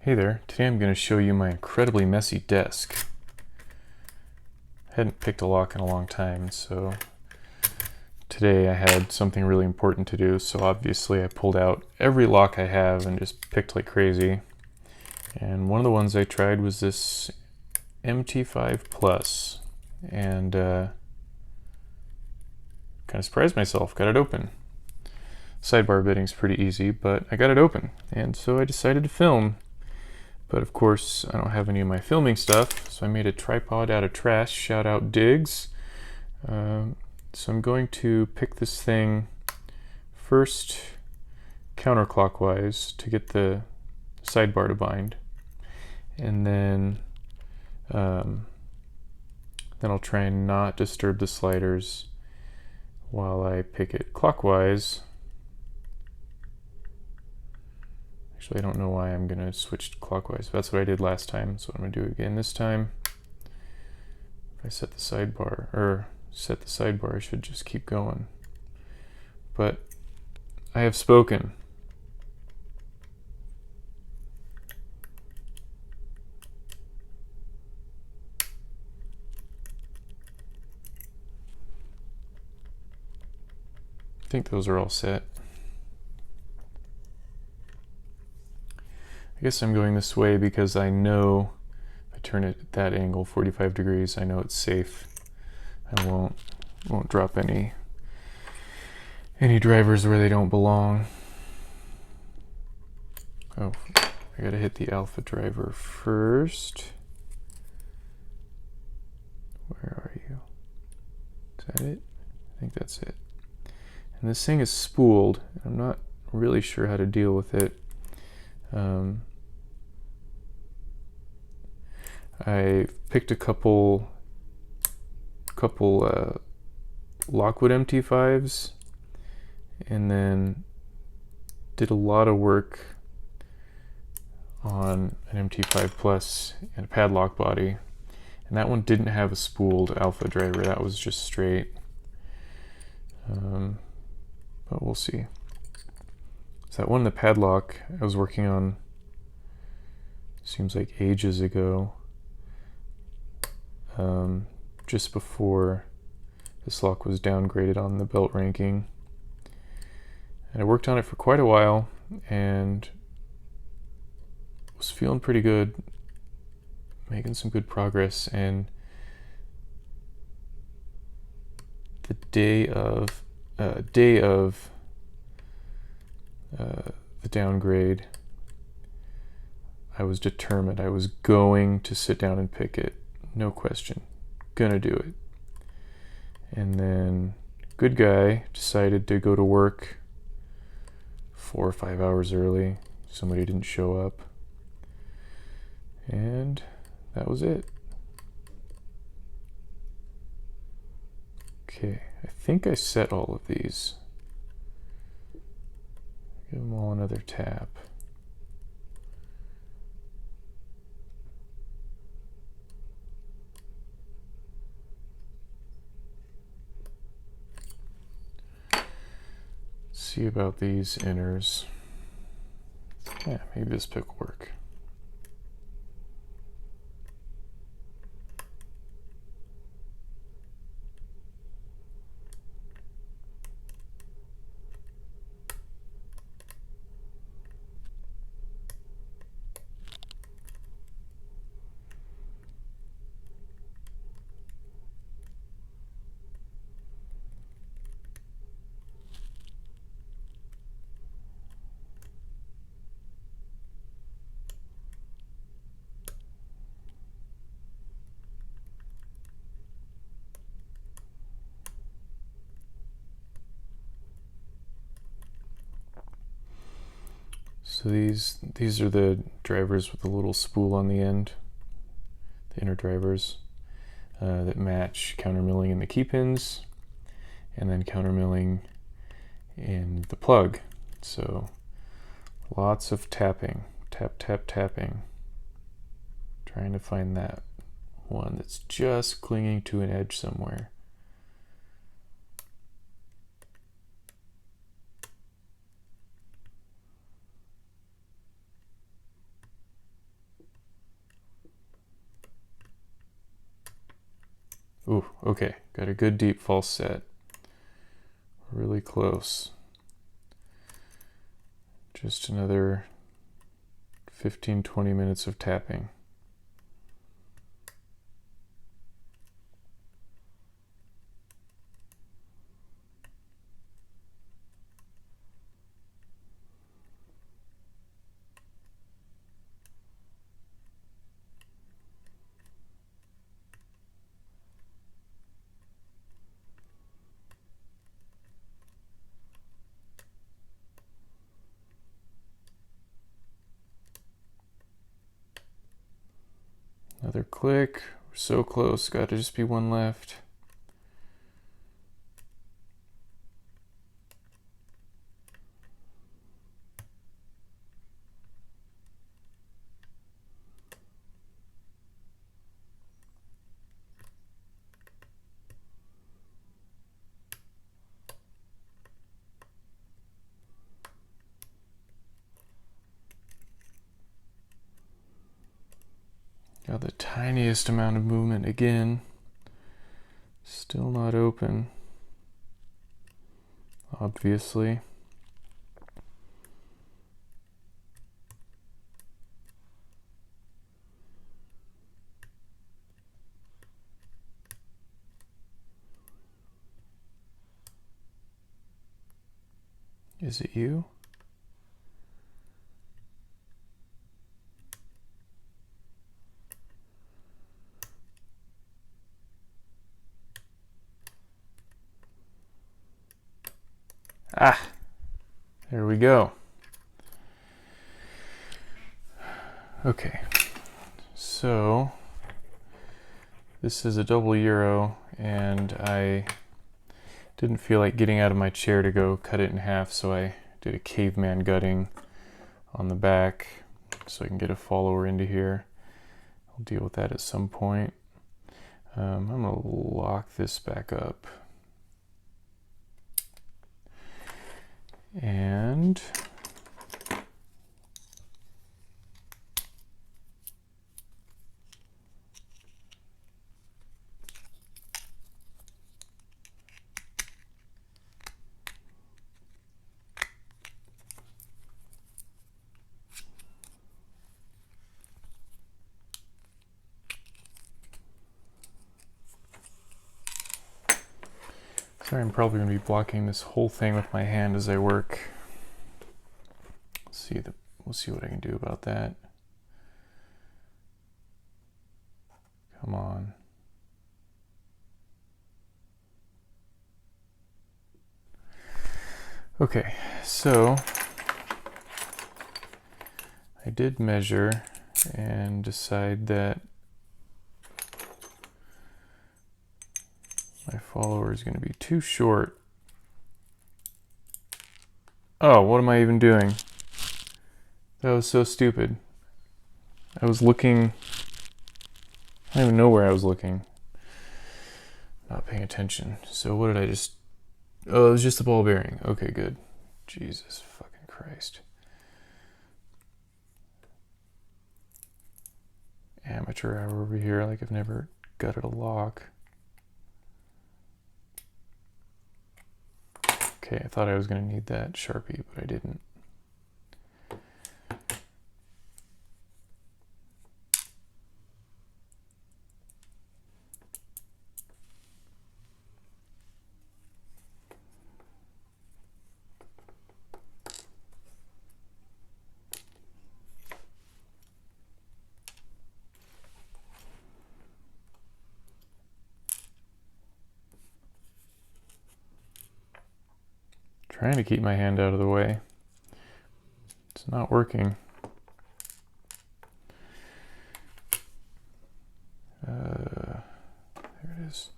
Hey there, today I'm going to show you my incredibly messy desk. I hadn't picked a lock in a long time, so today I had something really important to do, so obviously I pulled out every lock I have and just picked like crazy. And one of the ones I tried was this MT5 Plus, and kind of surprised myself, got it open. Sidebar bitting's pretty easy, but I got it open, and so I decided to film. But of course, I don't have any of my filming stuff, so I made a tripod out of trash. Shout out Diggs. So I'm going to pick this thing first counterclockwise to get the sidebar to bind, and then I'll try and not disturb the sliders while I pick it clockwise. Actually, I don't know why I'm going to switch clockwise. That's what I did last time, so I'm going to do it again this time. If I set the sidebar, I should just keep going. But I have spoken. I think those are all set. I guess I'm going this way because I know if I turn it at that angle, 45 degrees, I know it's safe. I won't drop any drivers where they don't belong. Oh, I gotta hit the alpha driver first. Where are you? Is that it? I think that's it. And this thing is spooled. I'm not really sure how to deal with it. I picked a couple Lockwood MT5s and then did a lot of work on an MT5 Plus and a padlock body, and that one didn't have a spooled alpha driver. That was just straight, but we'll see. So that one, the padlock, I was working on, seems like ages ago, just before this lock was downgraded on the belt ranking. And I worked on it for quite a while and was feeling pretty good, making some good progress. And the day of the downgrade, I was determined. I was going to sit down and pick it, no question, gonna do it. And then good guy decided to go to work 4 or 5 hours early. Somebody didn't show up, and that was it. Okay, I think I set all of these. Give them all another tap. See about these inners. Yeah, maybe this pick will work. So these are the drivers with a little spool on the end, the inner drivers that match countermilling in the key pins and then countermilling in the plug. So lots of tapping, tapping, trying to find that one that's just clinging to an edge somewhere. Ooh, okay, got a good deep false set. Really close. Just another 15-20 minutes of tapping. Another click. We're so close. Got to just be one left. Got the tiniest amount of movement again. Still not open. Obviously. Is it you? Ah, there we go. Okay, so this is a double euro, and I didn't feel like getting out of my chair to go cut it in half, so I did a caveman gutting on the back so I can get a follower into here. I'll deal with that at some point. I'm gonna lock this back up. And sorry, I'm probably going to be blocking this whole thing with my hand as I work. We'll see what I can do about that. Come on. Okay, so I did measure and decide that my follower is going to be too short. Oh, what am I even doing? That was so stupid. I was looking, I don't even know where I was looking. Not paying attention. So what did I just, oh, it was just the ball bearing. Okay, good. Jesus fucking Christ. Amateur hour over here, like I've never gutted a lock. Okay, I thought I was going to need that Sharpie, but I didn't. Trying to keep my hand out of the way. It's not working. There it is.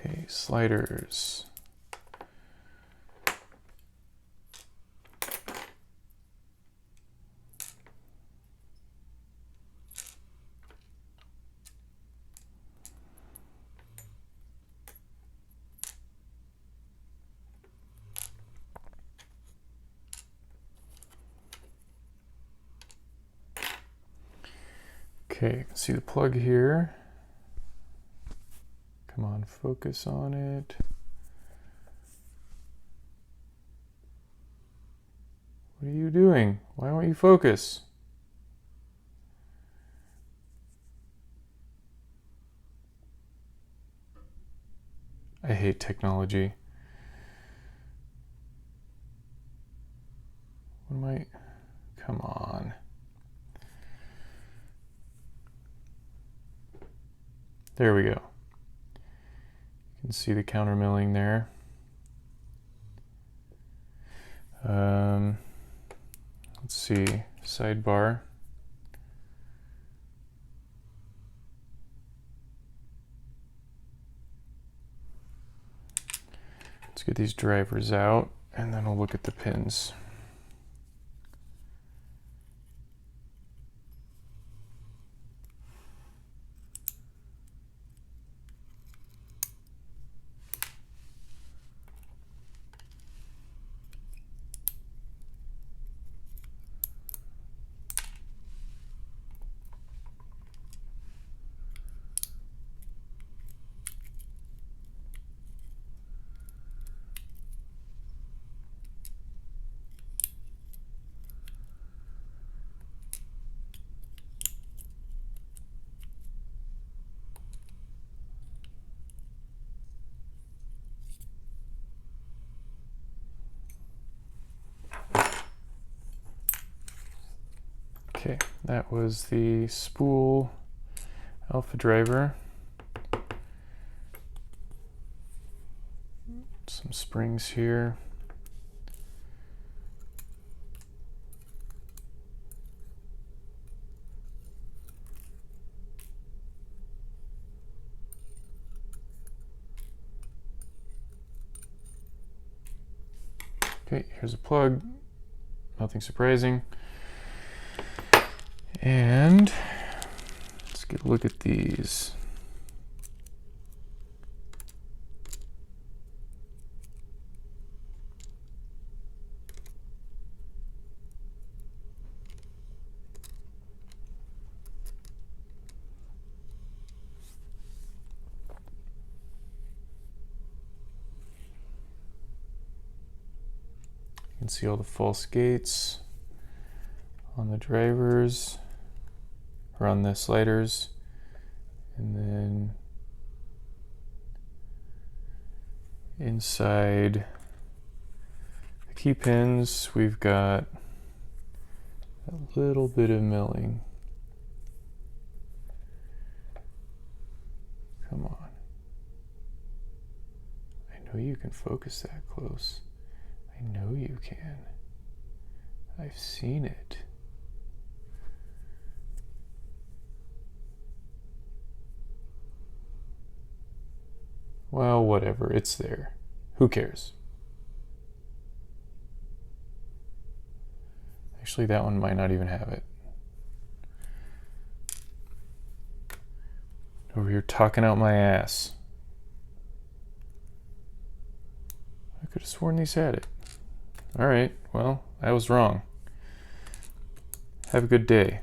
Okay, sliders. Okay, you can see the plug here. Come on, focus on it. What are you doing? Why won't you focus? I hate technology. What am I? Come on. There we go. You can see the counter milling there. Let's see, sidebar. Let's get these drivers out and then we'll look at the pins. Okay, that was the spool alpha driver. Some springs here. Okay, here's a plug. Nothing surprising. And let's get a look at these. You can see all the false gates on the drivers, or on the sliders, and then inside the key pins we've got a little bit of milling. Come on. I know you can focus that close. I know you can. I've seen it. Well, whatever, it's there. Who cares? Actually, that one might not even have it. Over here talking out my ass. I could have sworn these had it. All right, well, I was wrong. Have a good day.